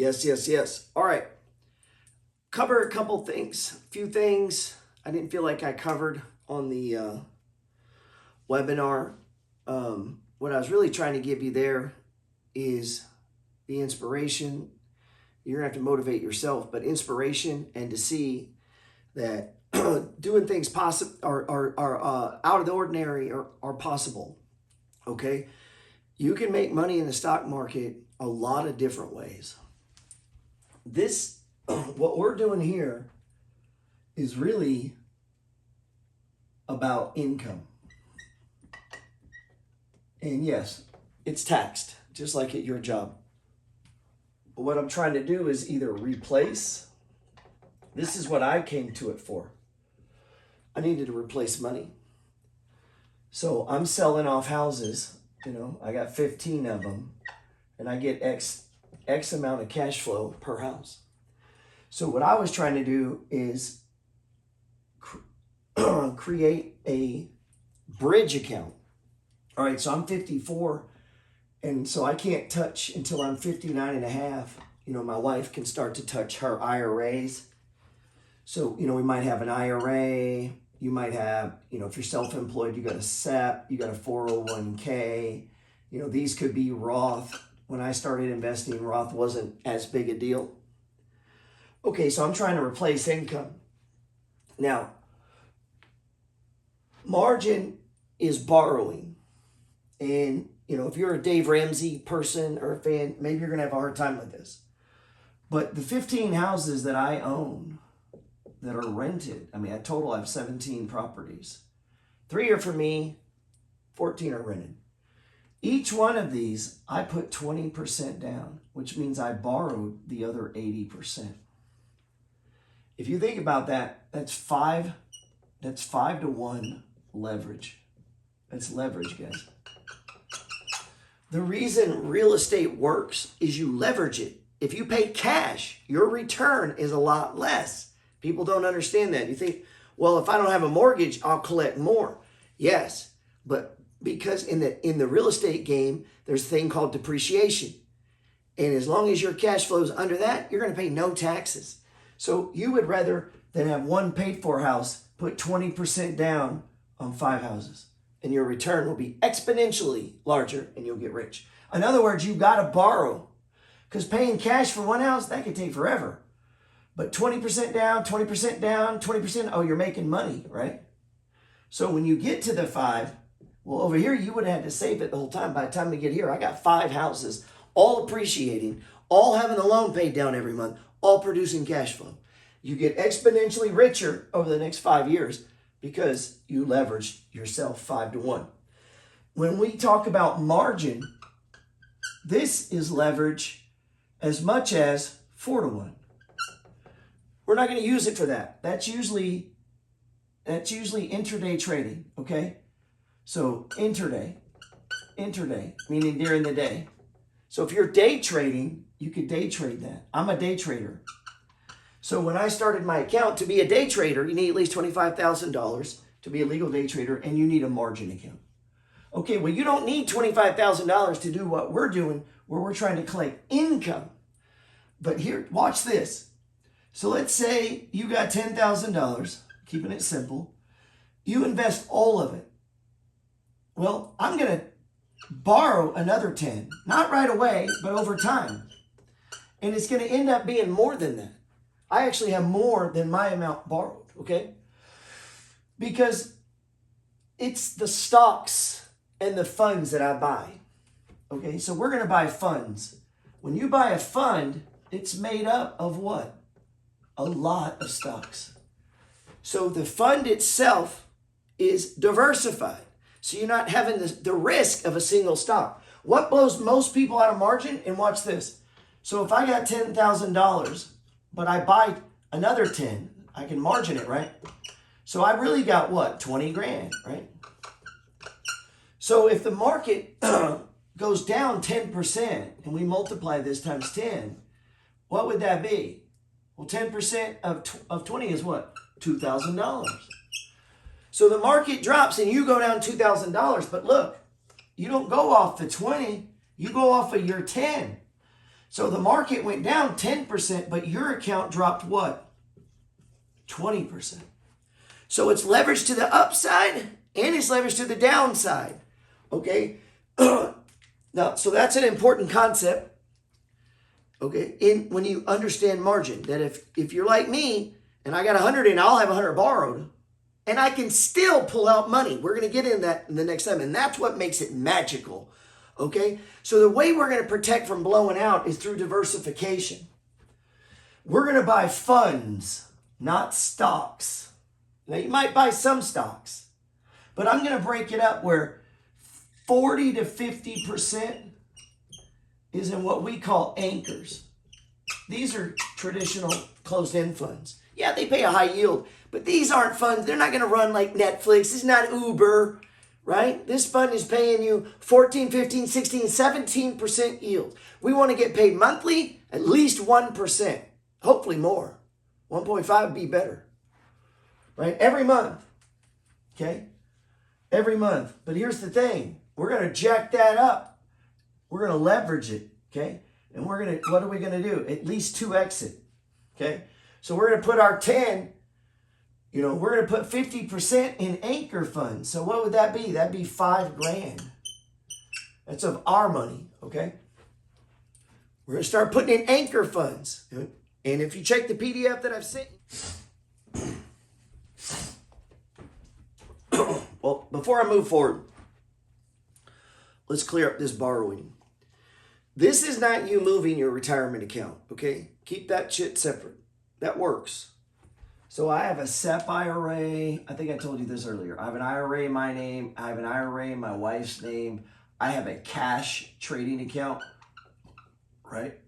Yes, yes, yes. All right. Cover a couple things, a few things I didn't feel like I covered on the webinar. What I was really trying to give you there is the inspiration. You're going to have to motivate yourself, but inspiration and to see that doing things possible are out of the ordinary are possible. Okay. You can make money in the stock market a lot of different ways. What we're doing here is really about income. And yes, it's taxed, just like at your job. But what I'm trying to do is either replace, this is what I came to it for. I needed to replace money. So I'm selling off houses, I got 15 of them, and I get X amount of cash flow per house. So what I was trying to do is create a bridge account. All right, so I'm 54, and so I can't touch until I'm 59 and a half. My wife can start to touch her IRAs. So, we might have an IRA. You might have, if you're self-employed, you got a SEP, you got a 401k. These could be Roth. When I started investing, Roth wasn't as big a deal. Okay, so I'm trying to replace income. Now, margin is borrowing. And, if you're a Dave Ramsey person or a fan, maybe you're going to have a hard time with this. But the 15 houses that I own that are rented, I total I have 17 properties. 3 are for me, 14 are rented. Each one of these, I put 20% down, which means I borrowed the other 80%. If you think about that, that's 5 to 1 leverage. That's leverage, guys. The reason real estate works is you leverage it. If you pay cash, your return is a lot less. People don't understand that. You think, well, if I don't have a mortgage, I'll collect more. Yes, but because in the real estate game, there's a thing called depreciation. And as long as your cash flow is under that, you're going to pay no taxes. So you would rather than have one paid for house, put 20% down on 5 houses. And your return will be exponentially larger and you'll get rich. In other words, you've got to borrow. Because paying cash for one house, that could take forever. But 20% down, 20% down, 20%, oh, you're making money, right? So when you get to the 5, well, over here, you would have had to save it the whole time. By the time we get here, I got 5 houses, all appreciating, all having the loan paid down every month, all producing cash flow. You get exponentially richer over the next 5 years because you leveraged yourself 5 to 1. When we talk about margin, this is leverage as much as 4 to 1. We're not going to use it for that. That's usually intraday trading, okay? So intraday, meaning during the day. So if you're day trading, you could day trade that. I'm a day trader. So when I started my account, to be a day trader, you need at least $25,000 to be a legal day trader, and you need a margin account. Okay, well, you don't need $25,000 to do what we're doing, where we're trying to collect income. But here, watch this. So let's say you got $10,000, keeping it simple. You invest all of it. Well, I'm going to borrow another 10, not right away, but over time. And it's going to end up being more than that. I actually have more than my amount borrowed, okay? Because it's the stocks and the funds that I buy, okay? So we're going to buy funds. When you buy a fund, it's made up of what? A lot of stocks. So the fund itself is diversified. So you're not having the risk of a single stock. What blows most people out of margin? And watch this. So if I got $10,000, but I buy another 10, I can margin it, right? So I really got what? 20 grand, right? So if the market goes down 10% and we multiply this times 10, what would that be? Well, 10% of 20 is what? $2,000. So the market drops and you go down $2,000, but look, you don't go off the 20, you go off of your 10. So the market went down 10%, but your account dropped what? 20%. So it's leveraged to the upside and it's leveraged to the downside. Okay? Now, so that's an important concept. Okay? When you understand margin, that if you're like me and I got 100 and I'll have 100 borrowed, and I can still pull out money. We're going to get in that in the next time. And that's what makes it magical. Okay? So the way we're going to protect from blowing out is through diversification. We're going to buy funds, not stocks. Now, you might buy some stocks, but I'm going to break it up where 40 to 50% is in what we call anchors. These are traditional closed-end funds. Yeah, they pay a high yield, but these aren't funds. They're not going to run like Netflix. This is not Uber, right? This fund is paying you 14, 15, 16, 17% yield. We want to get paid monthly, at least 1%, hopefully more. 1.5 would be better, right? Every month, okay? Every month. But here's the thing. We're going to jack that up. We're going to leverage it, okay? And what are we going to do? At least 2x it, okay? So we're going to put our 10, we're going to put 50% in anchor funds. So what would that be? That'd be $5,000. That's of our money, okay? We're going to start putting in anchor funds. And if you check the PDF that I've sent, well, before I move forward, let's clear up this borrowing. This is not you moving your retirement account, okay? Keep that shit separate. That works. So I have a SEP IRA. I think I told you this earlier. I have an IRA in my name. I have an IRA in my wife's name. I have a cash trading account, right?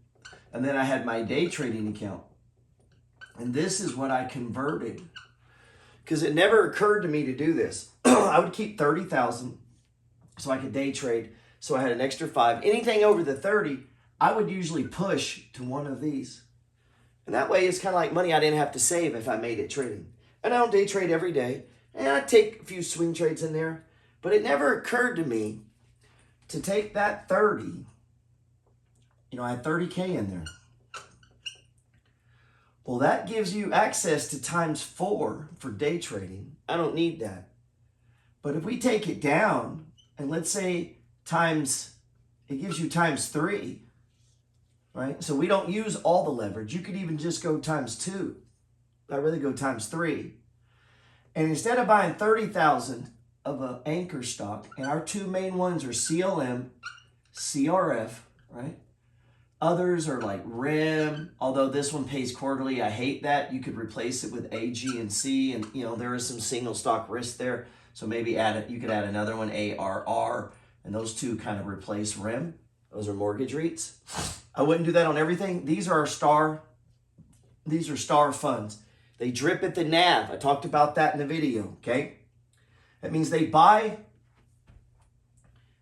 And then I had my day trading account. And this is what I converted. Because it never occurred to me to do this. I would keep 30,000 so I could day trade. So I had an extra 5. Anything over the 30, I would usually push to one of these. And that way it's kind of like money I didn't have to save if I made it trading. And I don't day trade every day. And I take a few swing trades in there. But it never occurred to me to take that 30. I had 30K in there. Well, that gives you access to times 4 for day trading. I don't need that. But if we take it down, and let's say it gives you times 3, right? So we don't use all the leverage. You could even just go times 2. I'd rather go times 3. And instead of buying 30,000 of an anchor stock, and our two main ones are CLM, CRF, right? Others are like RIM, although this one pays quarterly. I hate that. You could replace it with AG and C, and there is some single stock risk there. So maybe you could add another one, ARR, and those two kind of replace RIM. Those are mortgage REITs. I wouldn't do that on everything. These are star funds. They drip at the NAV. I talked about that in the video, okay? That means they buy.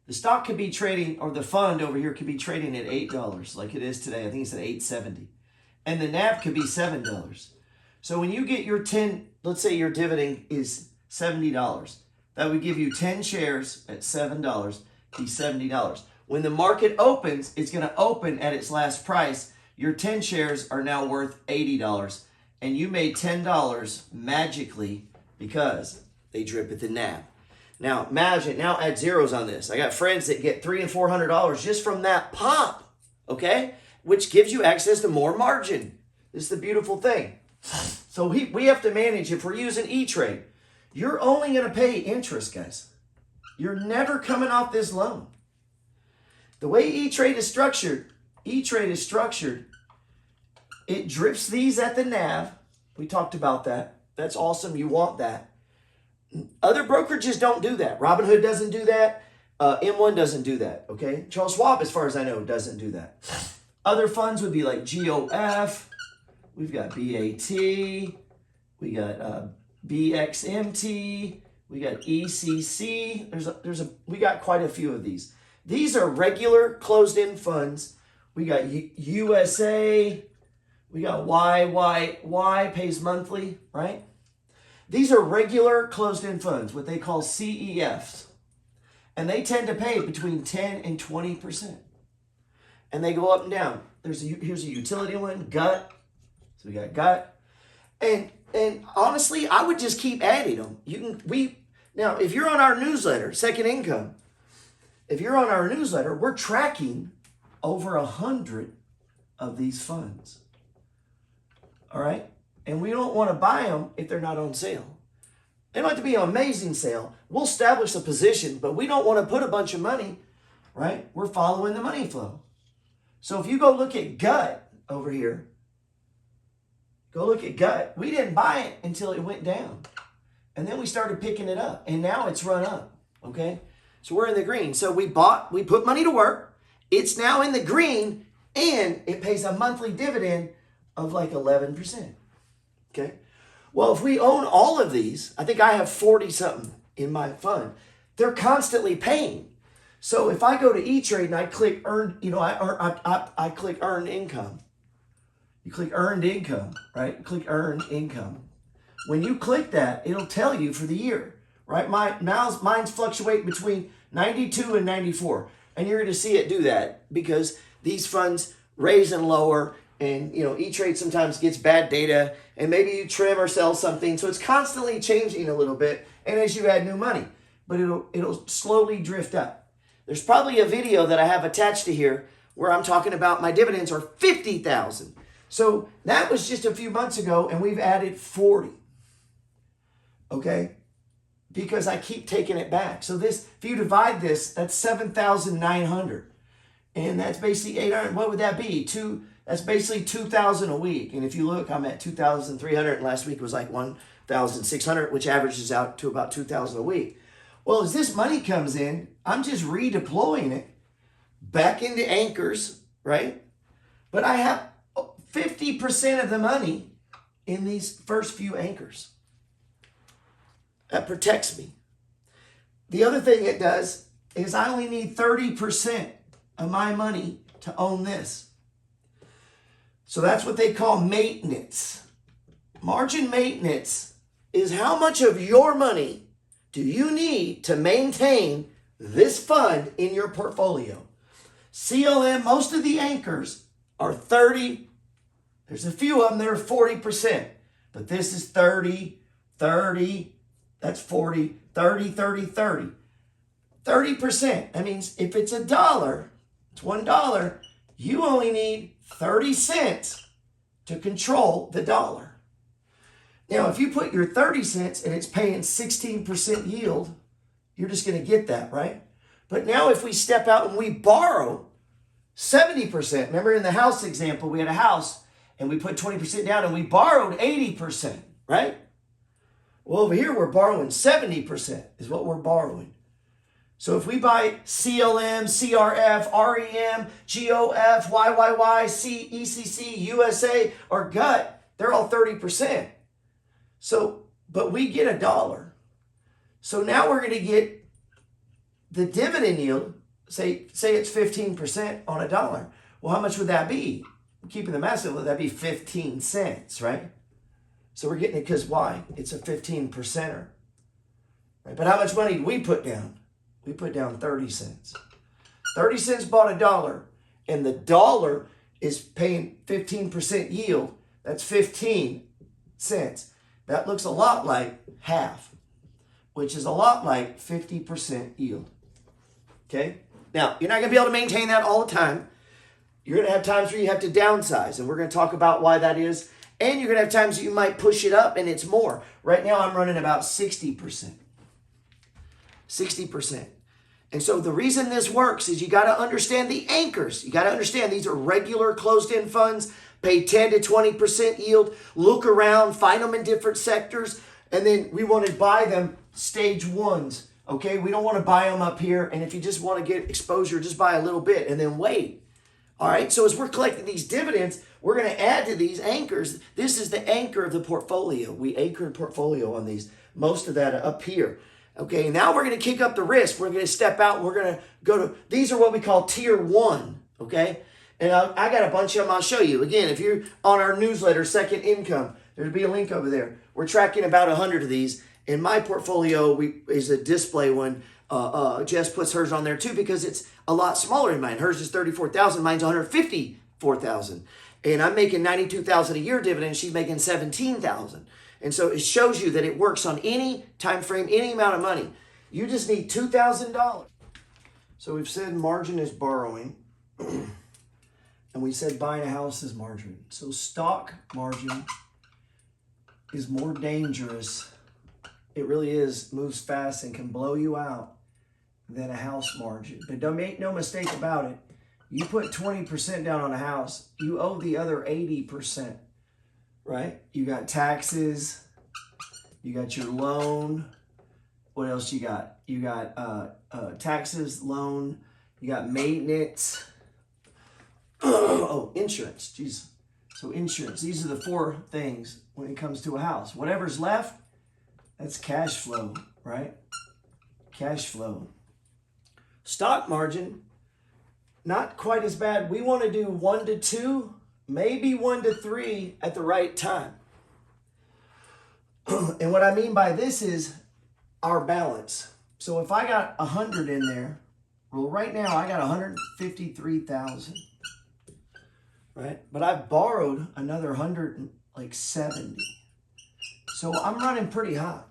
The stock could be trading, or the fund over here could be trading at $8 like it is today. I think it's at $8.70. And the NAV could be $7. So when you get your 10, let's say your dividend is $70. That would give you 10 shares at $7, be $70. When the market opens, it's going to open at its last price. Your 10 shares are now worth $80. And you made $10 magically because they drip at the NAV. Now, imagine, now add zeros on this. I got friends that get $300 and $400 just from that pop, okay? Which gives you access to more margin. This is the beautiful thing. So we have to manage, if we're using E-Trade, you're only going to pay interest, guys. You're never coming off this loan. The way E-Trade is structured, it drips these at the NAV. We talked about that. That's awesome. You want that. Other brokerages don't do that. Robinhood doesn't do that. M1 doesn't do that, okay? Charles Schwab, as far as I know, doesn't do that. Other funds would be like GOF. We've got BAT. We got BXMT. We got ECC. We got quite a few of these. These are regular closed-end funds. We got USA. We got Y pays monthly, right? These are regular closed-end funds, what they call CEFs. And they tend to pay between 10 and 20%. and they go up and down. Here's a utility one, gut. So we got gut. And honestly, I would just keep adding them. Now, if you're on our newsletter, Second Income, if you're on our newsletter, we're tracking over 100 of these funds. All right? And we don't want to buy them if they're not on sale. They don't have to be an amazing sale. We'll establish a position, but we don't want to put a bunch of money, right? We're following the money flow. So if you go look at gut over here, go look at gut. We didn't buy it until it went down. And then we started picking it up. And now it's run up. Okay? So we're in the green. So we put money to work. It's now in the green. And it pays a monthly dividend of like 11%. Okay? Well, if we own all of these, I think I have 40 something in my fund. They're constantly paying. So if I go to E-Trade and I click I click earned income. You click earned income, right? Click earned income. When you click that, it'll tell you for the year, right? Mine's fluctuate between 92 and 94. And you're going to see it do that because these funds raise and lower. And, E-Trade sometimes gets bad data. And maybe you trim or sell something. So it's constantly changing a little bit. And as you add new money. But it'll slowly drift up. There's probably a video that I have attached to here where I'm talking about my dividends are 50,000. So that was just a few months ago, and we've added 40. Okay? Because I keep taking it back. So if you divide this, that's 7,900. And that's basically 800. What would that be? That's basically 2,000 a week. And if you look, I'm at 2,300. And last week was like 1,600, which averages out to about 2,000 a week. Well, as this money comes in, I'm just redeploying it back into anchors, right? But I have 50% of the money in these first few anchors. That protects me. The other thing it does is I only need 30% of my money to own this. So that's what they call maintenance. Margin maintenance is how much of your money do you need to maintain this fund in your portfolio. CLM, most of the anchors are 30. There's a few of them that are 40%. But this is 30, 30, that's 40, 30, 30, 30. 30%. That means if it's $1, it's $1, you only need 30 cents to control the dollar. Now, if you put your 30 cents and it's paying 16% yield, you're just going to get that, right? But now if we step out and we borrow 70%, remember in the house example, we had a house and we put 20% down and we borrowed 80%, right? Well, over here, we're borrowing 70% is what we're borrowing. So if we buy CLM, CRF, REM, GOF, YYY, ECC, USA, or GUT, they're all 30%. So, but we get $1. So now we're going to get the dividend yield, say it's 15% on $1. Well, how much would that be? Keeping the math simple, that'd be 15 cents, right? So we're getting it because why? It's a 15%er. Right? But how much money do we put down? We put down 30 cents. 30 cents bought $1, and the dollar is paying 15% yield. That's 15 cents. That looks a lot like half, which is a lot like 50% yield. Okay? Now, you're not going to be able to maintain that all the time. You're going to have times where you have to downsize, and we're going to talk about why that is. And you're going to have times that you might push it up, and it's more. Right now, I'm running about 60%. 60%. And so the reason this works is you got to understand the anchors. You got to understand these are regular closed-end funds, pay 10 to 20% yield, look around, find them in different sectors, and then we want to buy them stage ones, okay? We don't want to buy them up here, and if you just want to get exposure, just buy a little bit and then wait. All right, so as we're collecting these dividends, we're going to add to these anchors. This is the anchor of the portfolio. We anchor a portfolio on these, most of that up here. Okay, now we're going to kick up the risk. We're going to step out and we're going to go to, these are what we call tier 1, okay? And I got a bunch of them I'll show you. Again, if you're on our newsletter, Second Income, there'll be a link over there. We're tracking about 100 of these. In my portfolio is a display one. Jess puts hers on there too because it's a lot smaller than mine. Hers is 34,000. Mine's 154,000. And I'm making 92,000 a year dividend. She's making 17,000. And so it shows you that it works on any time frame, any amount of money. You just need $2,000. So we've said margin is borrowing. And we said buying a house is margin. So stock margin is more dangerous. It really is, moves fast and can blow you out than a house margin. But don't make no mistake about it. You put 20% down on a house, you owe the other 80%, right? You got taxes, you got your loan. What else you got? You got taxes, loan, you got maintenance. Oh, insurance, jeez. So insurance, these are the 4 things when it comes to a house. Whatever's left, that's cash flow, right? Cash flow. Stock margin, not quite as bad. We want to do 1 to 2, maybe 1 to 3 at the right time. And what I mean by this is our balance. So if I got 100 in there, well, right now I got 153,000, right? But I borrowed another 170. So I'm running pretty hot,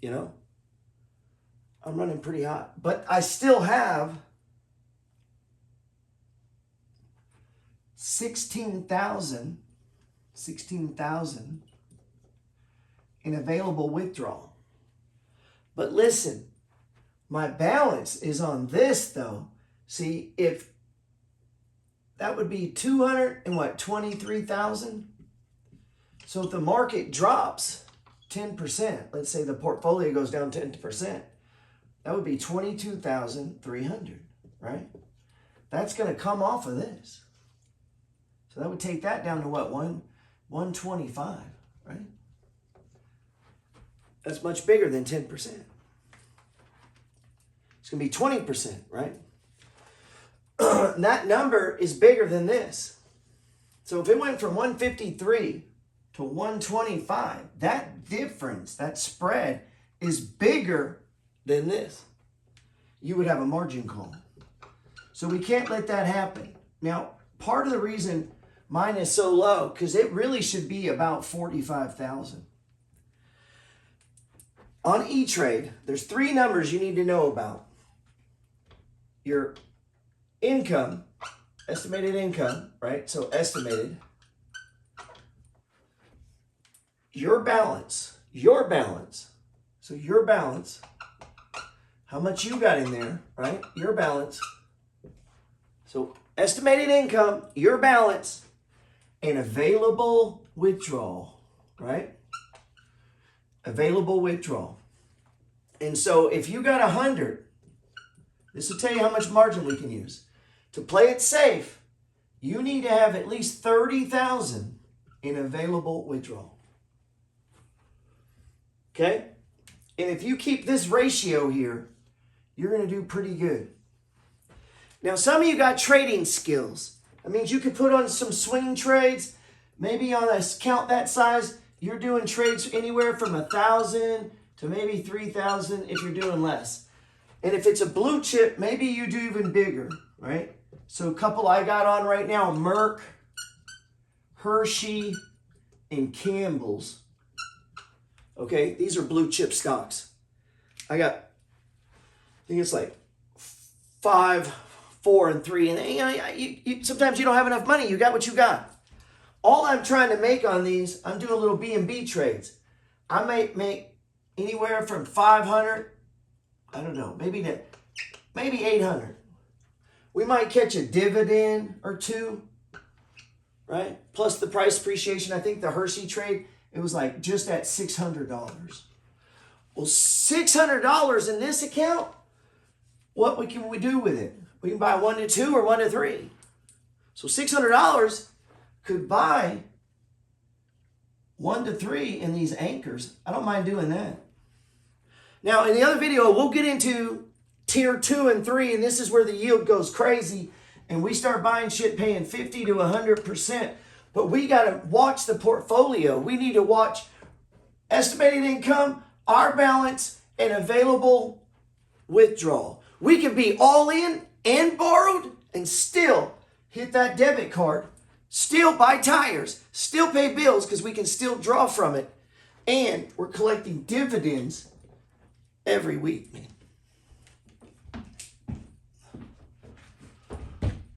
you know? I'm running pretty hot. But I still have 16,000 in available withdrawal. But listen, my balance is on this though. See, if that would be 223,000. So if the market drops 10%, let's say the portfolio goes down 10%, that would be 22,300, right? That's going to come off of this. So that would take that down to what, 125, right? That's much bigger than 10%. It's going to be 20%, right? And that number is bigger than this. So if it went from 153 to 125, that difference, that spread is bigger than this. You would have a margin call. So we can't let that happen. Now, part of the reason mine is so low, because it really should be about 45,000. On E-Trade, there's 3 numbers you need to know about. Your income, estimated income, right? So estimated. Your balance. So your balance, how much you got in there, right? Your balance. So estimated income, your balance, and available withdrawal, right? Available withdrawal. And so if you got 100, this will tell you how much margin we can use. To play it safe, you need to have at least 30,000 in available withdrawal. Okay? And if you keep this ratio here, you're going to do pretty good. Now, some of you got trading skills. That means you could put on some swing trades. Maybe on a account that size, you're doing trades anywhere from 1,000 to maybe 3,000 if you're doing less. And if it's a blue chip, maybe you do even bigger, right? So a couple I got on right now, Merck, Hershey, and Campbell's. Okay, these are blue chip stocks. I think it's like 5, 4, and 3. And you sometimes you don't have enough money. You got what you got. All I'm trying to make on these, I'm doing little B&B trades. I might make anywhere from 500, I don't know, maybe 800. We might catch a dividend or 2, right? Plus the price appreciation. I think the Hershey trade, it was like just at $600. Well, $600 in this account, what can we do with it? We can buy 1 to 2 or 1 to 3. So $600 could buy 1 to 3 in these anchors. I don't mind doing that. Now, in the other video, we'll get into tier 2 and 3, and this is where the yield goes crazy, and we start buying shit paying 50 to 100%. But we got to watch the portfolio. We need to watch estimated income, our balance, and available withdrawal. We can be all in and borrowed and still hit that debit card, still buy tires, still pay bills because we can still draw from it. And we're collecting dividends every week, man.